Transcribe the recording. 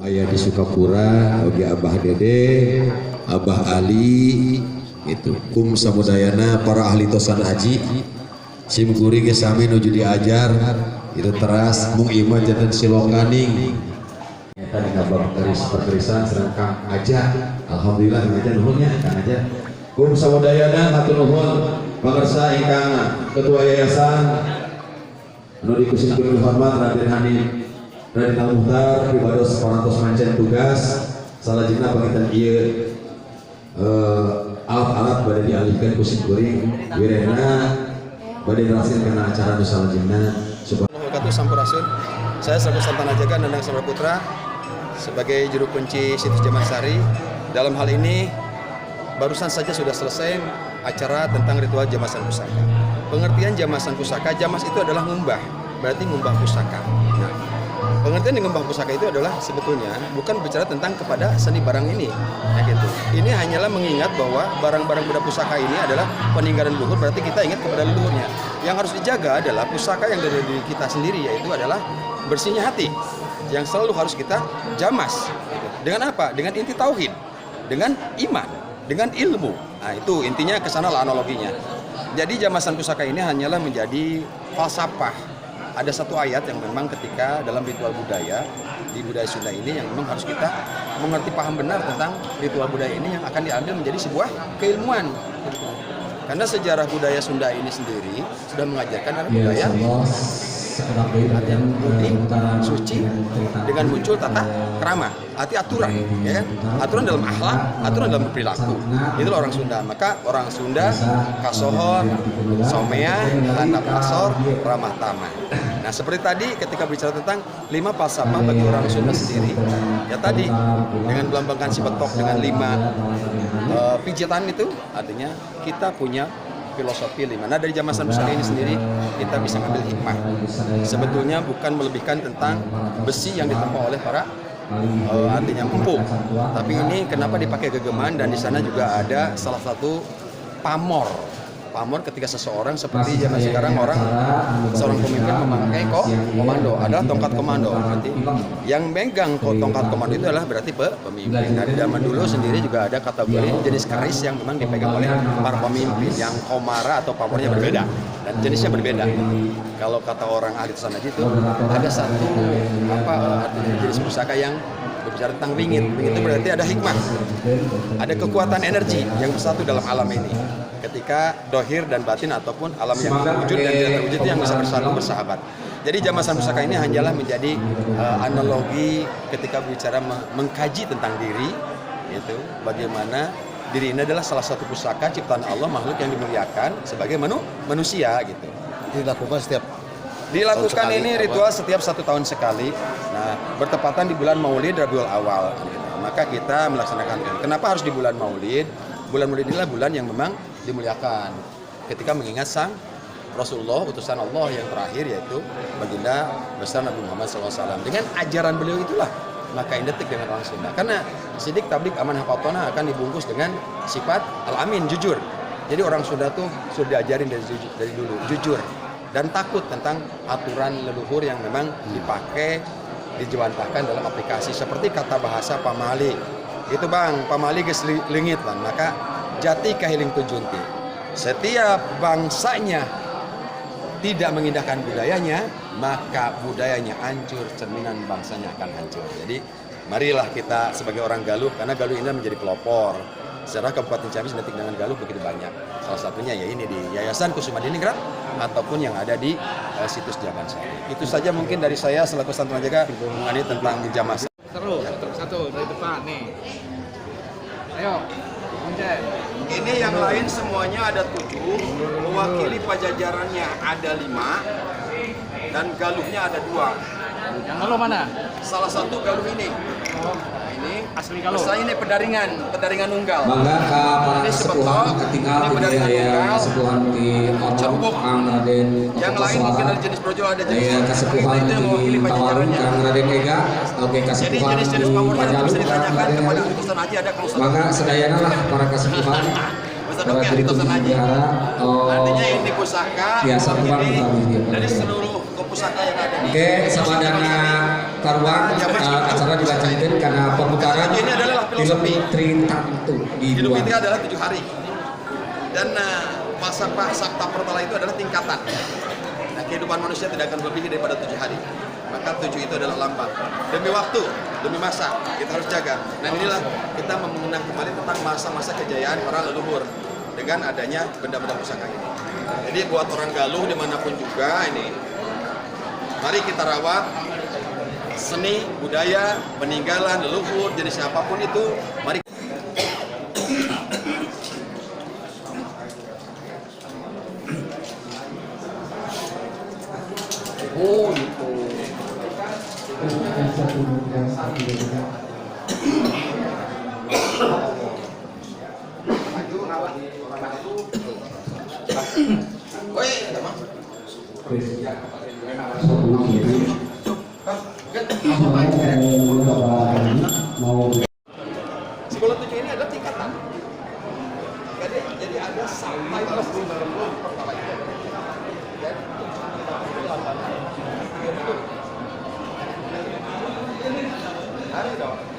Ayah di Sukapura, oge Abah Dede, Abah Ali, itu kum samudayana para ahli tosan haji, sim kuring ge sami nuju diajar, itu teras mung iman jantan silokaning. Eta dina bab perkerisan sareng Kang Aja, alhamdulillah ngajar nuhunnya Kang Aja. Kum samudayana hatur nuhun pangarsa ingkang ketua yayasan anu dikusingkeun hormat Raden Hanif Raden Al-Muhtar pibados parantos mancen tugas salajengna pangitan ieu alat-alat bade dialihkeun ku simkuring wirena bade dirasin kana acara nu salajengna. Subhanallah sampurasun. Saya selaku Santana Jaga Nandang Samara Putra sebagai juru kunci situs Jamansari. Dalam hal ini barusan saja sudah selesai acara tentang ritual jamasan pusaka. Pengertian jamasan pusaka, jamas itu adalah ngumbah, berarti ngumbah pusaka. Nah, pengertian di ngumbah pusaka itu adalah sebetulnya bukan bicara tentang kepada seni barang ini, ya gitu. Ini hanyalah mengingat bahwa barang-barang benda pusaka ini adalah peninggalan leluhur, berarti kita ingat kepada leluhurnya. Yang harus dijaga adalah pusaka yang dari diri kita sendiri, yaitu adalah bersihnya hati, yang selalu harus kita jamas. Dengan apa? Dengan inti tauhid, dengan iman, dengan ilmu. Nah itu intinya kesana lah analoginya. Jadi jamasan pusaka ini hanyalah menjadi falsafah. Ada satu ayat yang memang ketika dalam ritual budaya di budaya Sunda ini yang memang harus kita mengerti paham benar tentang ritual budaya ini yang akan diambil menjadi sebuah keilmuan. Karena sejarah budaya Sunda ini sendiri sudah mengajarkan ada budaya suci dengan muncul tata krama, arti aturan, ya kan? Aturan dalam akhlak, aturan dalam perilaku. Itulah orang Sunda. Maka orang Sunda kasohor, somea, handap asor, ramah tamah. Nah seperti tadi ketika bicara tentang 5 falsafah bagi orang Sunda sendiri, ya tadi dengan melambangkan si betok dengan 5 pijitan itu, artinya kita punya filosofi 5. Nah dari jamasan pusaka ini sendiri kita bisa ambil hikmah. Sebetulnya bukan melebihkan tentang besi yang ditempa oleh para artinya empuk. Tapi ini kenapa dipakai gegeman dan di sana juga ada salah satu pamor. Pamor ketika seseorang seperti zaman sekarang seorang pemimpin memakai komando adalah tongkat komando. Berarti yang megang tongkat komando itu adalah berarti pemimpin. Nah di zaman dulu sendiri juga ada kategori jenis keris yang memang dipegang oleh para pemimpin yang komara atau pamornya berbeda dan jenisnya berbeda. Kalau kata orang ahli Tosan Haji itu ada satu jenis pusaka yang berbicara tentang wingit. Wingit itu berarti ada hikmah, ada kekuatan energi yang bersatu dalam alam ini. Ketika dohir dan batin ataupun alam yang terwujud dan tidak terwujud itu yang bisa bersatu bersahabat. Jadi jamasan pusaka ini hanyalah menjadi analogi ketika bicara mengkaji tentang diri, yaitu bagaimana diri ini adalah salah satu pusaka ciptaan Allah, makhluk yang dimuliakan sebagai manusia gitu. Dilakukan ini ritual setiap 1 tahun sekali. Nah bertepatan di bulan Maulid Rabiul Awal. Gitu. Maka kita melaksanakan ini. Kenapa harus di bulan Maulid? Bulan Maulid inilah bulan yang memang dimuliakan ketika mengingat sang Rasulullah utusan Allah yang terakhir, yaitu baginda besar Nabi Muhammad SAW. Dengan ajaran beliau itulah maka identik dengan orang Sunda, karena sidik tablik amanah fatona akan dibungkus dengan sifat al-amin, jujur. Jadi orang Sunda tuh sudah diajarin dari dulu jujur dan takut tentang aturan leluhur yang memang dipakai dijawantahkan dalam aplikasi seperti kata bahasa pamali itu bang, pamali geus leungit bang, maka jati kahiling tujunti. Setiap bangsanya tidak mengindahkan budayanya, maka budayanya hancur, cerminan bangsanya akan hancur. Jadi marilah kita sebagai orang Galuh, karena Galuh ini menjadi pelopor. Secara Kabupaten Ciamis identik dengan Galuh begitu banyak. Salah satunya ya ini di Yayasan Kusuma Diningrat ataupun yang ada di situs Jamansari. Itu saja mungkin dari saya selaku Santana Jaga mengenai tentang jamasan. Terus satu dari depan nih. Ayo. Ini yang lain semuanya ada 7, mewakili pajajarannya ada 5, dan Galuhnya ada 2. Yang Galuh mana? Salah satu Galuh ini. Ini asli Galuh. Saya ini pedaringan nunggal. Mangga ka para sepuhan ketinggal di daya sepuhan di Cerubuk. Kang Raden. Yang lain mungkin ada jenis brojol, ada jenis. Ya kesepuhan itu yang mewakili di Tawarung pajajarannya. Kang Raden Ega. Oke Jadi kesepuhan di jenis-jenis pamornya bisa Pajalu Kang ditanyakan Raden kepada Ega. utusan haji ada Kang Ustaz. Mangga sedayana lah para kesepuhan. Tasaduk ya Alitosan Haji. Artinya ini pusaka biasa uang dari seluruh pusaka yang ada. Oke, sama dengan Karuang acara dilanjutkan karena pemutaran Ini adalah film filosofi. Trintantu di Hidup dua. itu adalah 7 hari. Dan masa Sabta Pertala itu adalah tingkatan. Nah, kehidupan manusia tidak akan lebih daripada 7 hari. Maka 7 itu adalah lambang. Demi waktu, demi masa, kita harus jaga. Nah inilah kita mengenang kembali tentang masa-masa kejayaan para leluhur dengan adanya benda-benda pusaka ini. Jadi buat orang Galuh dimanapun juga ini, mari kita rawat seni, budaya, peninggalan, leluhur, jenis apapun itu, mari. Oh, gitu. Sekolah 7 ini adalah tingkatan. Jadi ada sampai plus di pertama itu. Hari dong.